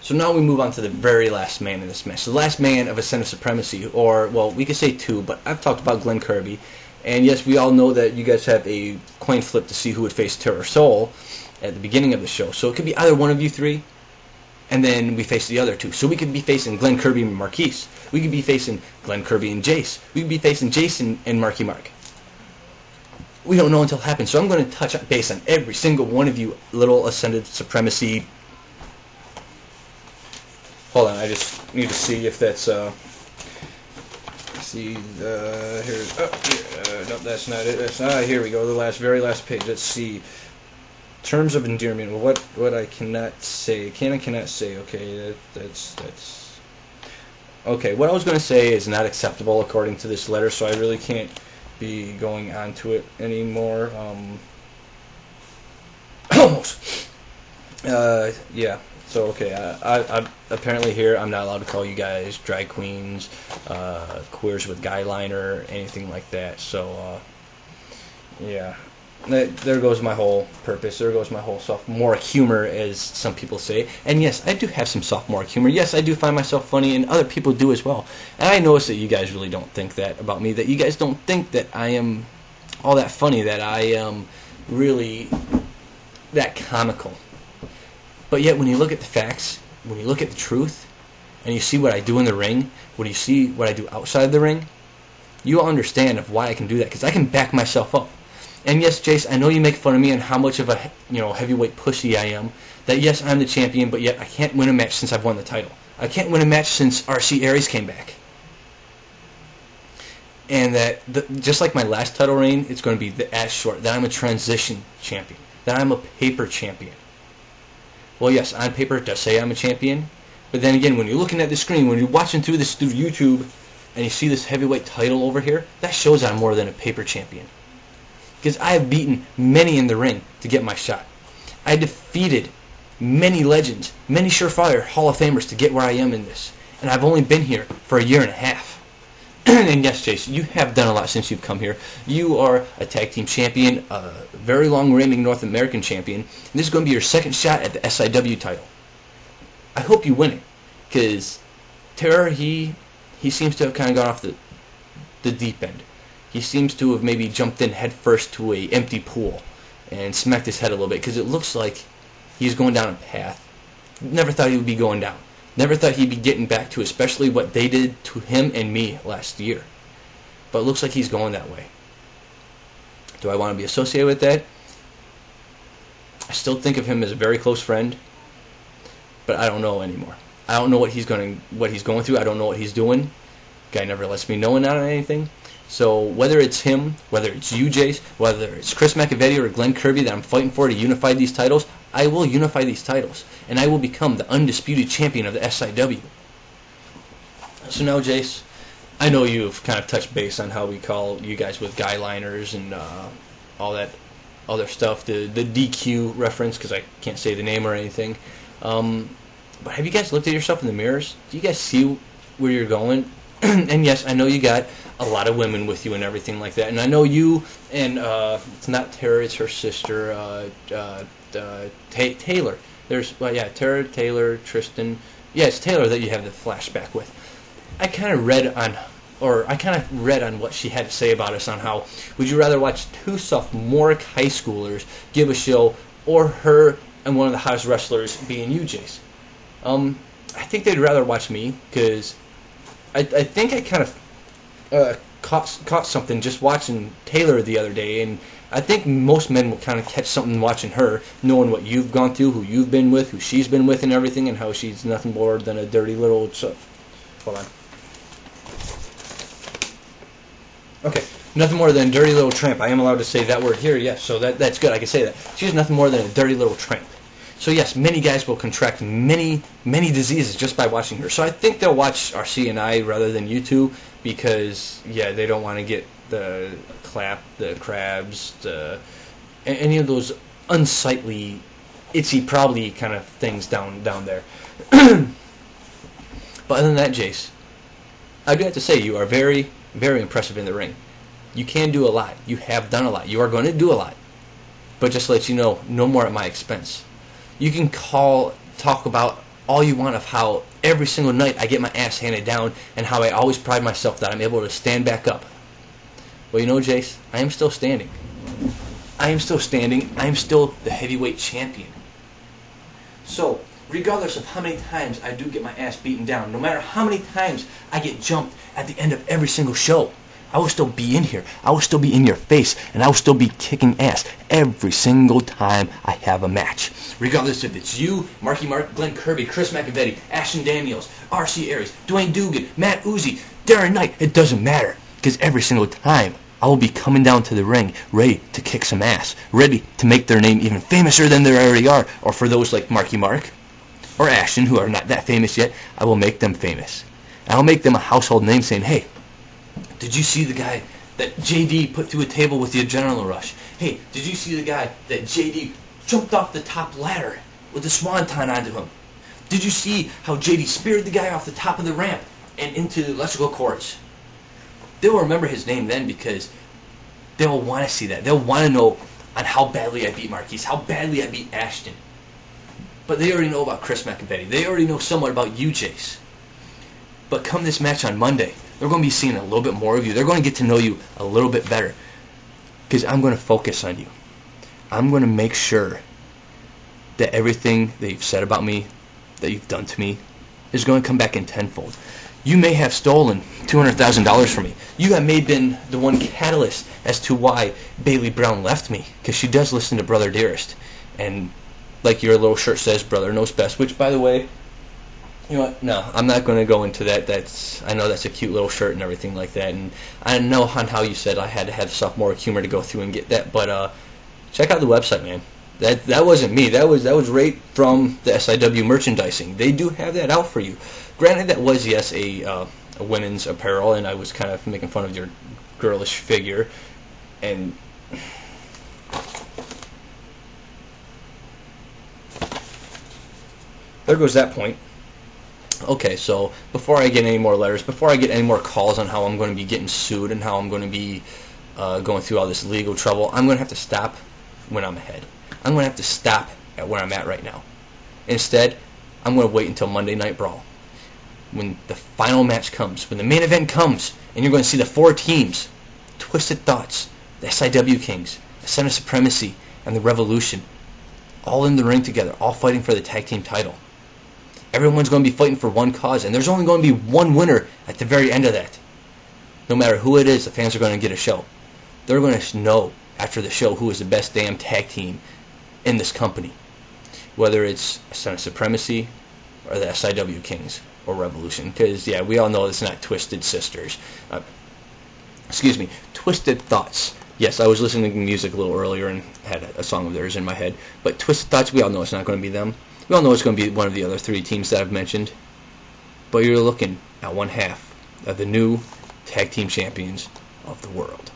So now we move on to the very last man in this match. The last man of Ascent of Supremacy, or, well, we could say two, but I've talked about Glenn Kirby. And yes, we all know that you guys have a coin flip to see who would face Terror Soul at the beginning of the show. So it could be either one of you three, and then we face the other two. So we could be facing Glenn Kirby and Marquise. We could be facing Glenn Kirby and Jace. We could be facing Jason and Marky Mark. We don't know until it happens. So I'm going to touch base on every single one of you little Ascended Supremacy. Hold on, I just need to see if that's, see, here's, no, that's not it, here we go, the very last page, let's see, terms of endearment, what I cannot say, cannot say, okay, that's, okay, what I was going to say is not acceptable according to this letter, so I really can't be going on to it anymore, almost, yeah. So, okay, I apparently here I'm not allowed to call you guys drag queens, queers with guy liner, anything like that. So, yeah, there goes my whole purpose. There goes my whole sophomoric humor, as some people say. And yes, I do have some sophomoric humor. Yes, I do find myself funny, and other people do as well. And I notice that you guys really don't think that about me, that you guys don't think that I am all that funny, that I am really that comical. But yet, when you look at the facts, when you look at the truth, and you see what I do in the ring, when you see what I do outside the ring, you will understand of why I can do that, because I can back myself up. And yes, Jace, I know you make fun of me and how much of a heavyweight pussy I am, that yes, I'm the champion, but yet I can't win a match since I've won the title. I can't win a match since RC Aries came back. And that, just like my last title reign, it's going to be as short, that I'm a transition champion, that I'm a paper champion. Well, yes, on paper it does say I'm a champion, but then again, when you're looking at the screen, when you're watching through this through YouTube, and you see this heavyweight title over here, that shows I'm more than a paper champion. Because I have beaten many in the ring to get my shot. I defeated many legends, many surefire Hall of Famers to get where I am in this. And I've only been here for a year and a half. And yes, Jason, you have done a lot since you've come here. You are a tag team champion, a very long-reigning North American champion. And this is going to be your second shot at the SIW title. I hope you win it, because Terror, he seems to have kind of gone off the deep end. He seems to have maybe jumped in head first to a empty pool and smacked his head a little bit, because it looks like he's going down a path. Never thought he would be going down. Never thought he'd be getting back to especially what they did to him and me last year. But it looks like he's going that way. Do I want to be associated with that? I still think of him as a very close friend, but I don't know anymore. I don't know what he's going through. I don't know what he's doing. Guy never lets me know not on anything. So whether it's him, whether it's you, Jace, whether it's Chris McAvetti or Glenn Kirby that I'm fighting for to unify these titles, I will unify these titles, and I will become the undisputed champion of the SIW. So now, Jace, I know you've kind of touched base on how we call you guys with guy liners and all that other stuff, the DQ reference, because I can't say the name or anything. But have you guys looked at yourself in the mirrors? Do you guys see where you're going? And yes, I know you got a lot of women with you and everything like that. And I know you and it's not Tara, it's her sister, Taylor. Tara, Taylor, Tristan. Yeah, it's Taylor that you have the flashback with. I kind of read on what she had to say about us on how would you rather watch two sophomoric high schoolers give a show, or her and one of the hottest wrestlers being you, Jace. I think they'd rather watch me, because I think I kind of caught something just watching Taylor the other day, and I think most men will kind of catch something watching her, knowing what you've gone through, who you've been with, who she's been with and everything, and how she's nothing more than a dirty little... Hold on. Okay, nothing more than a dirty little tramp. I am allowed to say that word here, yes, so that's good, I can say that. She's nothing more than a dirty little tramp. So yes, many guys will contract many diseases just by watching her. So I think they'll watch RC and I rather than you two, because, yeah, they don't want to get the clap, the crabs, any of those unsightly, itsy probably kind of things down there. But other than that, Jace, I do have to say you are very, very impressive in the ring. You can do a lot. You have done a lot. You are going to do a lot. But just to let you know, no more at my expense. You can talk about all you want of how every single night I get my ass handed down and how I always pride myself that I'm able to stand back up. Well, you know, Jace, I am still standing. I am still standing. I am still the heavyweight champion. So, regardless of how many times I do get my ass beaten down, no matter how many times I get jumped at the end of every single show, I will still be in here. I will still be in your face, and I will still be kicking ass every single time I have a match. Regardless if it's you, Marky Mark, Glenn Kirby, Chris McAvetti, Ashton Daniels, R.C. Aries, Dwayne Dugan, Matt Uzi, Darren Knight, it doesn't matter. Because every single time, I will be coming down to the ring, ready to kick some ass, ready to make their name even famouser than they already are. Or for those like Marky Mark or Ashton, who are not that famous yet, I will make them famous. And I'll make them a household name saying, hey, did you see the guy that JD put through a table with the adrenaline rush? Hey, did you see the guy that JD jumped off the top ladder with the swanton onto him? Did you see how JD speared the guy off the top of the ramp and into the electrical cords? They will remember his name then because they will want to see that. They'll want to know on how badly I beat Marquise, how badly I beat Ashton. But they already know about Chris McAvetti. They already know somewhat about you, Jace. But come this match on Monday, they're going to be seeing a little bit more of you. They're going to get to know you a little bit better. Because I'm going to focus on you. I'm going to make sure that everything that you've said about me, that you've done to me, is going to come back in tenfold. You may have stolen $200,000 from me. You may have been the one catalyst as to why Bailey Brown left me. Because she does listen to Brother Dearest. And like your little shirt says, Brother Knows Best. Which, by the way, you know what? No, I'm not going to go into that. I know that's a cute little shirt and everything like that. And I know on how you said I had to have sophomore humor to go through and get that. But check out the website, man. That wasn't me. That was right from the SIW merchandising. They do have that out for you. Granted, that was, yes, a women's apparel, and I was kind of making fun of your girlish figure. And there goes that point. Okay, so before I get any more letters, before I get any more calls on how I'm going to be getting sued and how I'm going to be going through all this legal trouble, I'm going to have to stop when I'm ahead. I'm going to have to stop at where I'm at right now. Instead, I'm going to wait until Monday Night Brawl. When the final match comes, when the main event comes, and you're going to see the four teams, Twisted Thoughts, the SIW Kings, the Son of Supremacy, and the Revolution, all in the ring together, all fighting for the tag team title. Everyone's going to be fighting for one cause, and there's only going to be one winner at the very end of that. No matter who it is, the fans are going to get a show. They're going to know after the show who is the best damn tag team in this company. Whether it's Son of Supremacy or the SIW Kings or Revolution. Because, yeah, we all know it's not Twisted Sisters. Twisted Thoughts. Yes, I was listening to music a little earlier and had a song of theirs in my head. But Twisted Thoughts, we all know it's not going to be them. We all know it's going to be one of the other three teams that I've mentioned. But you're looking at one half of the new tag team champions of the world.